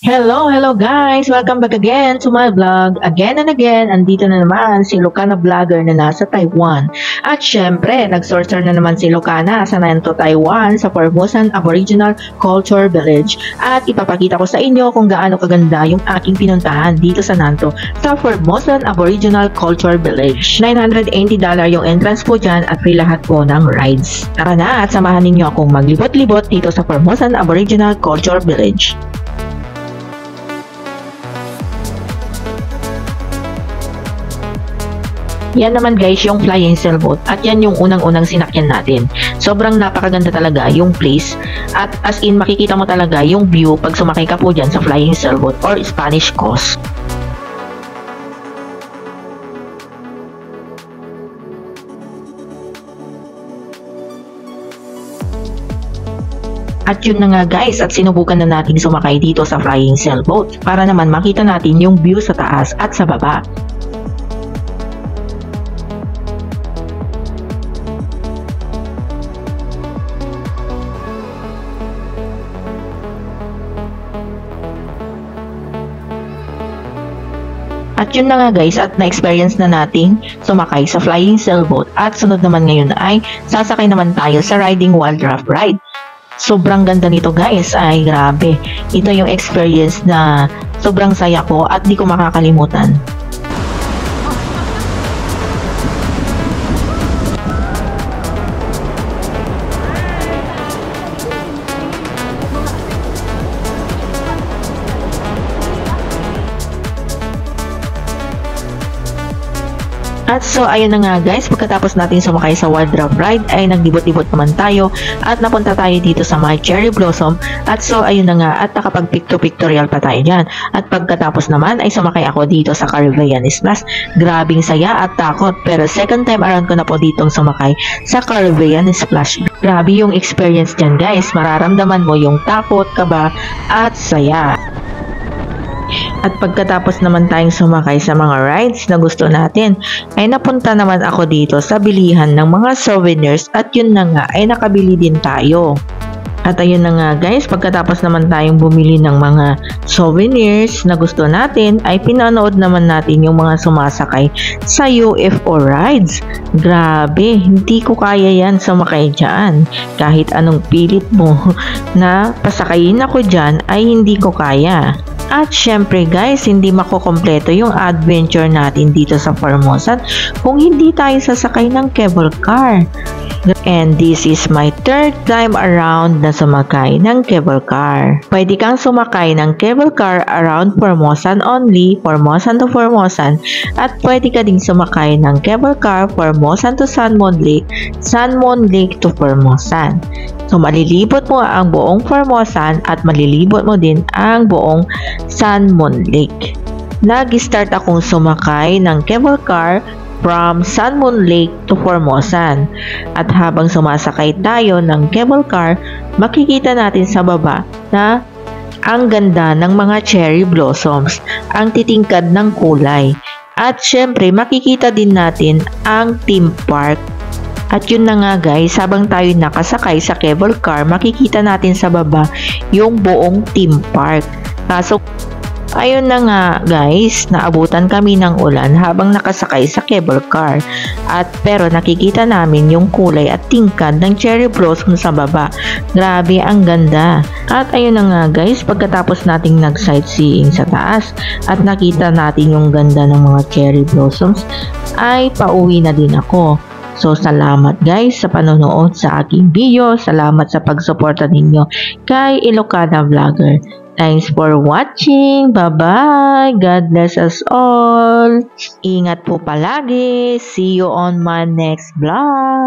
Hello guys! Welcome back again to my vlog. Again and again, andito na naman si Lucana Vlogger na nasa Taiwan. At syempre, nag-sorter na naman si Lucana sa Nanto, Taiwan sa Formosan Aboriginal Culture Village. At ipapakita ko sa inyo kung gaano kaganda yung aking pinuntahan dito sa Nanto sa Formosan Aboriginal Culture Village. $980 yung entrance po dyan at free lahat po ng rides. Tara na at samahan ninyo akong maglibot-libot dito sa Formosan Aboriginal Culture Village. Yan naman guys yung flying sailboat at yan yung unang-unang sinakyan natin. Sobrang napakaganda talaga yung place at as in makikita mo talaga yung view pag sumakay ka po dyan sa flying sailboat or Spanish Coast. At yun na nga guys, at sinubukan na natin sumakay dito sa flying sailboat para naman makita natin yung view sa taas at sa baba. At yun na nga guys, at na-experience na natin sumakay sa flying sailboat at sunod naman ngayon ay sasakay naman tayo sa riding wild raft ride. Sobrang ganda nito guys, ay grabe. Ito yung experience na sobrang saya ko at di ko makakalimutan. At so ayun na nga guys, pagkatapos natin sumakay sa wild raft ride ay naglibot-libot naman tayo at napunta tayo dito sa my cherry blossom. At so ayun na nga, at nakapag pictorial pa tayo dyan. At pagkatapos naman ay sumakay ako dito sa Caribbean Splash. Grabing saya at takot, pero second time around ko na po ditong sumakay sa Caribbean Splash. Grabe yung experience dyan guys, mararamdaman mo yung takot, kaba at saya. At pagkatapos naman tayong sumakay sa mga rides na gusto natin, ay napunta naman ako dito sa bilihan ng mga souvenirs at yun na nga ay nakabili din tayo. At ayun na nga guys, pagkatapos naman tayong bumili ng mga souvenirs na gusto natin, ay pinanood naman natin yung mga sumasakay sa UFO rides. Grabe, hindi ko kaya yan sumakay dyan. Kahit anong pilit mo na pasakayin ako dyan ay hindi ko kaya. At syempre guys, hindi makukompleto yung adventure natin dito sa Formosan kung hindi tayo sasakay ng cable car. And this is my third time around na sumakay ng cable car. Pwede kang sumakay ng cable car around Formosan only, Formosan to Formosan, at pwede ka ding sumakay ng cable car Formosan to San Mon Lake, San Mon Lake to Formosan. So malilibot mo ang buong Formosan at malilibot mo din ang buong San Mon Lake. Nag-start akong sumakay ng cable car from San Mon Lake to Formosan. At habang sumasakay tayo ng cable car, makikita natin sa baba na ang ganda ng mga cherry blossoms, ang titingkad ng kulay. At syempre makikita din natin ang theme park. At yun na nga guys, habang tayo nakasakay sa cable car, makikita natin sa baba yung buong theme park. Kaso ayun na nga guys, naabutan kami ng ulan habang nakasakay sa cable car. At pero nakikita namin yung kulay at tingkad ng cherry blossom sa baba. Grabe, ang ganda. At ayun na nga guys, pagkatapos nating nag-sightseeing sa taas at nakita natin yung ganda ng mga cherry blossoms, ay pauwi na din ako. So, salamat guys sa panonood sa aking video. Salamat sa pagsuporta ninyo kay Ilocana Vlogger. Thanks for watching. Bye-bye. God bless us all. Ingat po palagi. See you on my next vlog.